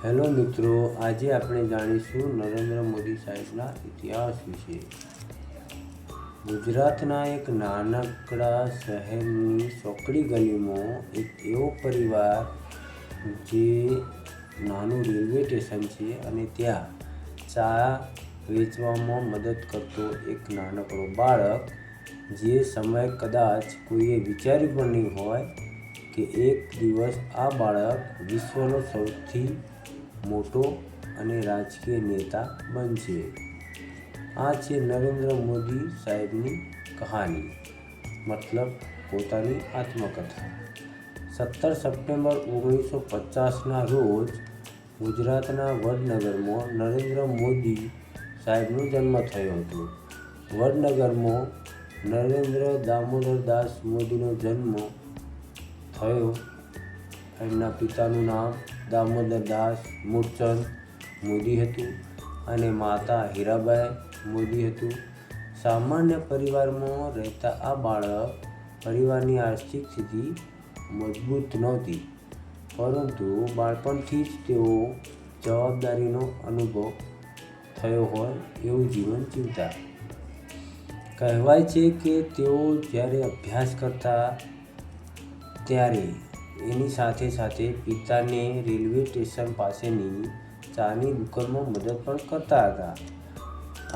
Hello મિત્રો, આજે આપણે જાણીશું નરેન્દ્ર મોદી સાહેબના ઇતિહાસ વિશે। ગુજરાતના એક નાનકડા શહેરની ચોકડી ગલીમાં એક એવો પરિવાર જે નાનું રેલવે સ્ટેશન છે અને ત્યાં ચા વેચવામાં મદદ કરતો એક નાનકડો બાળક, જે સમય કદાચ કોઈએ વિચાર્યું પણ નહીં હોય કે એક દિવસ આ બાળક વિશ્વનો સૌથી મોટો અને રાજકીય નેતા બનશે। આ છે નરેન્દ્ર મોદી સાહેબની કહાની, મતલબ પોતાની આત્મકથા। 17 સપ્ટેમ્બર 1950ના રોજ ગુજરાતના વડનગરમાં નરેન્દ્ર મોદી સાહેબનો જન્મ થયો હતો। વડનગરમાં નરેન્દ્ર દામોદર દાસ મોદીનો જન્મ થયો। એમના પિતાનું નામ દામોદર દાસ મૂળચંદ મોદી હતું અને માતા હીરાબાઈ મોદી હતું। સામાન્ય પરિવારમાં રહેતા આ બાળક પરિવારની આર્થિક સ્થિતિ મજબૂત નહોતી, પરંતુ બાળપણથી જ તેઓ જવાબદારીનો અનુભવ થયો હોય એવું જીવન જીવતા। કહેવાય છે કે તેઓ જ્યારે અભ્યાસ કરતા ત્યારે એની સાથે સાથે પિતાને રેલવે સ્ટેશન પાસેની ચાની દુકાનમાં મદદ પણ કરતા હતા।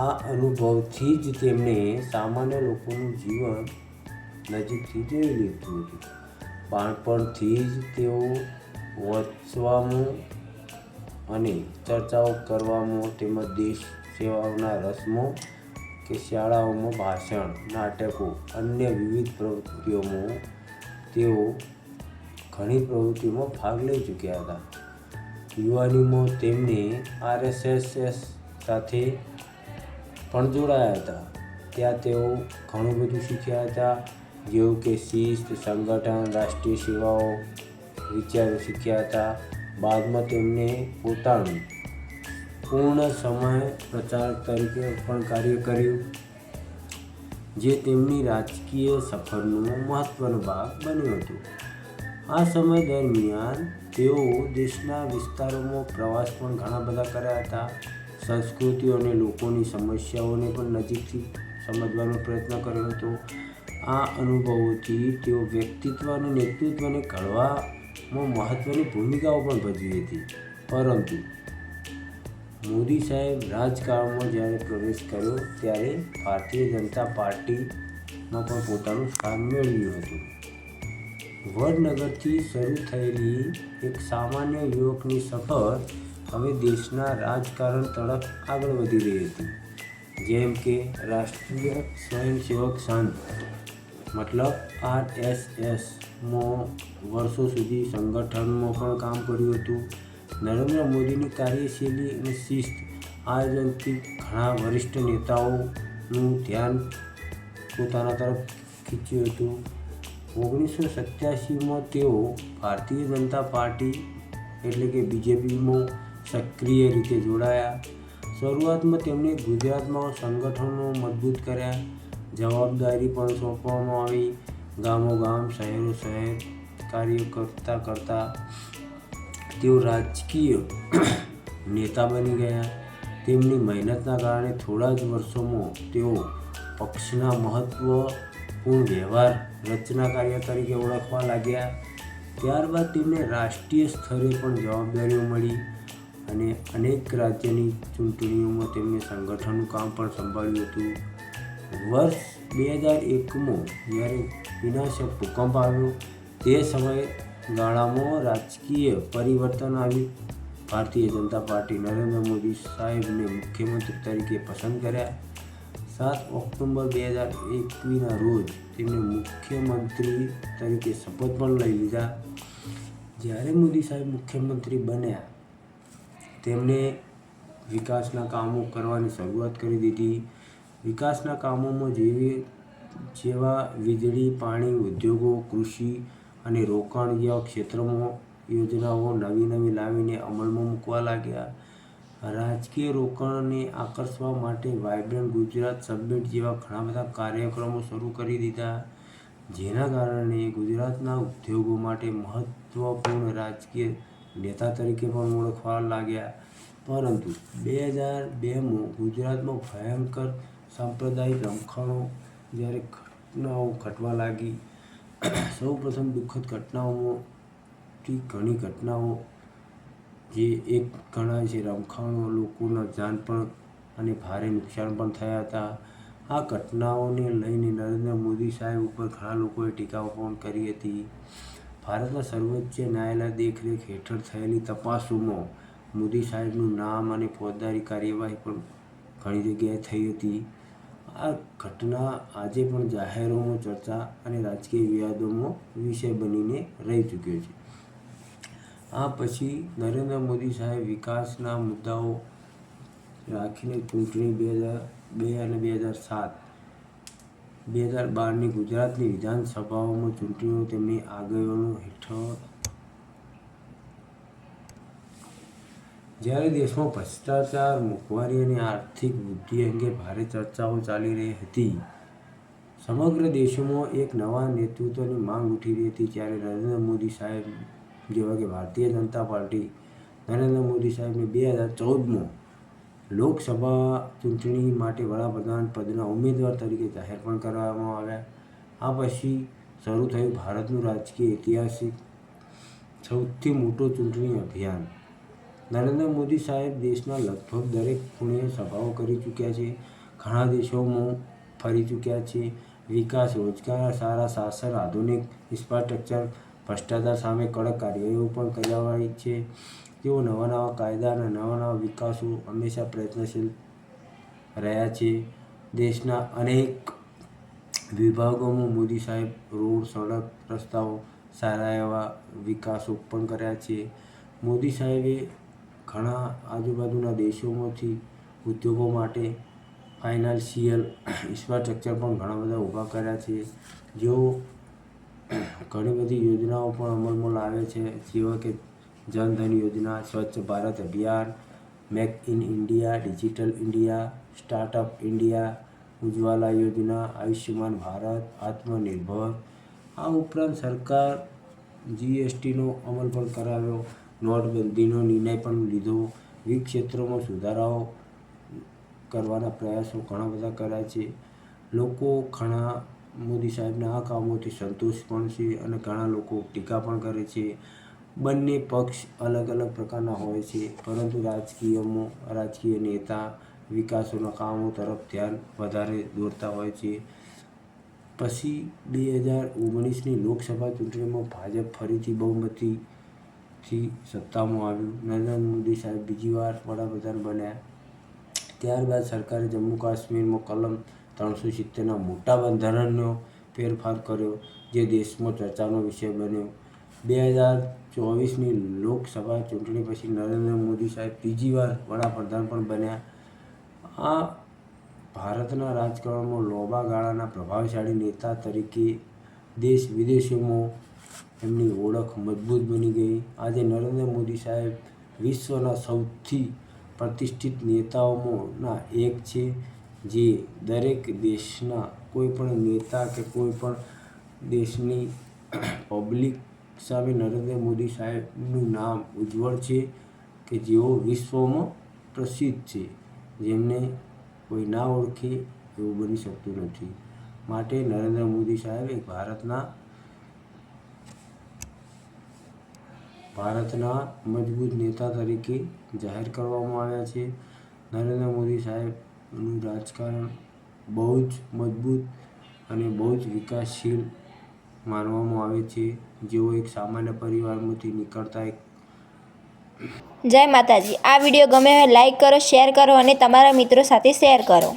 આ અનુભવથી જ તેમણે સામાન્ય લોકોનું જીવન નજીકથી જોઈ લીધું હતું। બાળપણથી જ તેઓ વાંચવામાં અને ચર્ચાઓ કરવામાં તેમજ દેશ સેવાના રસમાં કે શાળાઓમાં ભાષણ, નાટકો, અન્ય વિવિધ પ્રવૃત્તિઓમાં તેઓ ઘણી પ્રવૃત્તિઓમાં ભાગ લઈ ચૂક્યા હતા। યુવાનીમાં તેમને RSS સાથે પણ જોડાયા હતા। ત્યાં તેઓ ઘણું બધું શીખ્યા હતા, જેવું કે શિસ્ત, સંગઠન, રાષ્ટ્રીય સેવાઓ, વિચારો શીખ્યા હતા। બાદમાં તેમણે પોતાનું પૂર્ણ સમય પ્રચારક તરીકે પણ કાર્ય કર્યું, જે તેમની રાજકીય સફરનો મહત્વનો ભાગ બન્યો હતો। આ સમય દરમિયાન તેઓ દેશના વિસ્તારોમાં પ્રવાસ પણ ઘણા બધા કર્યા હતા। સંસ્કૃતિઓ અને લોકોની સમસ્યાઓને પણ નજીકથી સમજવાનો પ્રયત્ન કર્યો હતો। આ અનુભવોથી તેઓ વ્યક્તિત્વ અને નેતૃત્વને ઘડવામાં મહત્વની ભૂમિકાઓ પણ ભજવી હતી। પરંતુ મોદી સાહેબ રાજકારણમાં જ્યારે પ્રવેશ કર્યો ત્યારે ભારતીય જનતા પાર્ટીમાં પણ પોતાનું સ્થાન મેળવ્યું હતું। વડનગરથી શરૂ થયેલી એક સામાન્ય યુવકની સફર હવે દેશના રાજકારણ તરફ આગળ વધી રહી હતી। જેમ કે રાષ્ટ્રીય સ્વયંસેવક સંઘ મતલબ RSSમાં વર્ષો સુધી સંગઠનમાં પણ કામ કર્યું હતું। નરેન્દ્ર મોદીની કાર્યશૈલી અને શિસ્ત આયોજનથી ઘણા વરિષ્ઠ નેતાઓનું ધ્યાન પોતાના તરફ ખીચ્યું હતું। 1987માં તેઓ ભારતીય જનતા પાર્ટી એટલે કે BJPમાં સક્રિય રીતે જોડાયા। શરૂઆતમાં તેમને ગુજરાતમાં સંગઠનો મજબૂત કર્યા, જવાબદારી પણ સોંપવામાં આવી। ગામોગામ, શહેરો શહેર કાર્ય કરતા કરતા તેઓ રાજકીય નેતા બની ગયા। તેમની મહેનતના કારણે થોડા જ વર્ષોમાં તેઓ પક્ષના મહત્વપૂર્ણ વ્યવહાર રચનાકાર્ય તરીકે ઓળખવા લાગ્યા। ત્યારબાદ તેમને રાષ્ટ્રીય સ્તરે પણ જવાબદારીઓ મળી અને અનેક રાજ્યની ચૂંટણીઓમાં તેમણે સંગઠનનું કામ પણ સંભાળ્યું હતું। વર્ષ 2001માં જ્યારે વિનાશક ભૂકંપ આવ્યો તે સમયગાળામાં રાજકીય પરિવર્તન આવ્યું। ભારતીય જનતા પાર્ટી નરેન્દ્ર મોદી સાહેબને મુખ્યમંત્રી તરીકે પસંદ કર્યા। 7 ઓક્ટોબર 2021ના રોજ તેમણે મુખ્યમંત્રી તરીકે શપથ પણ લઈ લીધા। જ્યારે મોદી સાહેબ મુખ્યમંત્રી બન્યા તેમણે વિકાસના કામો કરવાની શરૂઆત કરી દીધી। વિકાસના કામોમાં જેવા વીજળી, પાણી, ઉદ્યોગો, કૃષિ અને રોકાણ જેવા ક્ષેત્રોમાં યોજનાઓ નવી લાવીને અમલમાં મૂકવા લાગ્યા। રાજકીય રોકાણને આકર્ષવા માટે વાઇબ્રન્ટ ગુજરાત સમિટ જેવા ઘણા બધા કાર્યક્રમો શરૂ કરી દીધા, જેના કારણે ગુજરાતના ઉદ્યોગો માટે મહત્વપૂર્ણ રાજકીય નેતા તરીકે પણ ઓળખવા લાગ્યા. પરંતુ 2002માં ગુજરાતમાં ભયંકર સાંપ્રદાયિક રમખાણો જ્યારે ઘટનાઓ ઘટવા લાગી, સૌપ્રથમ દુઃખદ ઘટનાઓમાંથી ઘણી ઘટનાઓ જે એક ગણાય છે રમખાણો, લોકોના જાન પણ અને ભારે નુકસાન પણ થયા હતા. આ ઘટનાઓને લઈને નરેન્દ્ર મોદી સાહેબ ઉપર ઘણા લોકોએ ટીકાઓ પણ કરી હતી. ભારતના સર્વોચ્ચ ન્યાયાલય દેખરેખ હેઠળ થયેલી તપાસોમાં મોદી સાહેબનું નામ અને ફોજદારી કાર્યવાહી પણ ઘણી જગ્યાએ થઈ હતી. આ ઘટના આજે પણ જાહેરોમાં ચર્ચા અને રાજકીય વિવાદોમાં વિષય બનીને રહી ચૂક્યો છે. આ પછી નરેન્દ્ર મોદી સાહેબ વિકાસના મુદ્દાઓ રાખીને ચૂંટણી 2002 અને 2012ની ગુજરાતની વિધાનસભાઓમાં ચૂંટણીઓ તેમની આગેવાની હેઠળ જ્યારે દેશમાં ભ્રષ્ટાચાર, મોંઘવારી અને આર્થિક વૃદ્ધિ અંગે ભારે ચર્ચાઓ ચાલી રહી હતી, સમગ્ર દેશમાં એક નવા નેતૃત્વની માંગ ઉઠી રહી હતી. ત્યારે નરેન્દ્ર મોદી સાહેબ જેવા કે ભારતીય જનતા પાર્ટી નરેન્દ્ર મોદી સાહેબને 2014માં લોકસભા ચૂંટણી માટે વડાપ્રધાન પદના ઉમેદવાર તરીકે જાહેર પણ કરવામાં આવ્યા. આ પછી શરૂ થયું ભારતનું રાજકીય ઇતિહાસિક સૌથી મોટું ચૂંટણી અભિયાન. નરેન્દ્ર મોદી સાહેબ દેશના લગભગ દરેક ખૂણે સભાઓ કરી ચૂક્યા છે, ઘણા દેશોમાં ફરી ચૂક્યા છે. વિકાસ, રોજગાર, સારા શાસન, આધુનિક ઇન્ફ્રાસ્ટ્રક્ચર, ભ્રષ્ટાચાર સામે કડક કાર્યવાહીઓ પણ કરાવાઈ છે. તેઓ નવા કાયદા અને નવા વિકાસો હંમેશા પ્રયત્નશીલ રહ્યા છે. દેશના અનેક વિભાગોમાં મોદી સાહેબ રોડ, સડક, રસ્તાઓ, સારા એવા વિકાસો પણ કર્યા છે. મોદી સાહેબે ઘણા આજુબાજુના દેશોમાંથી ઉદ્યોગો માટે ફાઇનાન્શિયલ ઇન્ફ્રાસ્ટ્રક્ચર પણ ઘણા બધા ઊભા કર્યા છે. જેઓ ઘણી બધી યોજનાઓ પણ અમલમાં લાવે છે, જેવા કે જનધન યોજના, સ્વચ્છ ભારત અભિયાન, make in India, digital India, startup India, Ujjwala યોજના, આયુષ્યમાન ભારત, આત્મનિર્ભર. આ ઉપરાંત સરકાર GSTનો અમલ પણ કરાવ્યો, નોટબંધીનો નિર્ણય પણ લીધો, વિવિધ ક્ષેત્રોમાં સુધારાઓ કરવાના પ્રયાસો ઘણા બધા કર્યા છે. લોકો ઘણા મોદી સાહેબના આ કામોથી સંતોષ પણ છે અને ઘણા લોકો ટીકા પણ કરે છે. બંને પક્ષ અલગ અલગ પ્રકારના હોય છે, પરંતુ રાજકીય નેતા વિકાસોના કામો તરફ ધ્યાન વધારે દોરતા હોય છે. પછી 2019ની લોકસભા ચૂંટણીમાં ભાજપ ફરીથી બહુમતીથી સત્તામાં આવ્યું. નરેન્દ્ર મોદી સાહેબ બીજી વાર વડાપ્રધાન બન્યા. ત્યારબાદ સરકારે જમ્મુ કાશ્મીરમાં કલમ 370ના મોટા બંધારણનો ફેરફાર કર્યો, જે દેશમાં ચર્ચાનો વિષય બન્યો. 2024ની લોકસભા ચૂંટણી પછી નરેન્દ્ર મોદી સાહેબ ત્રીજી વાર વડાપ્રધાન પણ બન્યા. આ ભારતના રાજકારણમાં લાંબા ગાળાના પ્રભાવશાળી નેતા તરીકે દેશ વિદેશોમાં એમની ઓળખ મજબૂત બની ગઈ. આજે નરેન્દ્ર મોદી સાહેબ વિશ્વના સૌથી પ્રતિષ્ઠિત નેતાઓમાંના એક છે, જે દરેક દેશના કોઈપણ નેતા કે કોઈપણ દેશની પબ્લિક સામે નરેન્દ્ર મોદી સાહેબનું નામ ઉજ્જવળ છે, કે જેઓ વિશ્વમાં પ્રસિદ્ધ છે, જેમને કોઈ ના ઓળખે એવું બની શકતું નથી. માટે નરેન્દ્ર મોદી સાહેબ એક ભારતના મજબૂત નેતા તરીકે જાહેર કરવામાં આવ્યા છે. નરેન્દ્ર મોદી સાહેબનું રાજકારણ બહુ જ મજબૂત અને બહુ જ વિકાસશીલ માનવામાં આવે છે. જેઓ એક સામાન્ય પરિવારમાંથી નીકળતા એક જય માતાજી. આ વિડીયો ગમે હોય લાઈક કરો, શેર કરો અને તમારા મિત્રો સાથે શેર કરો.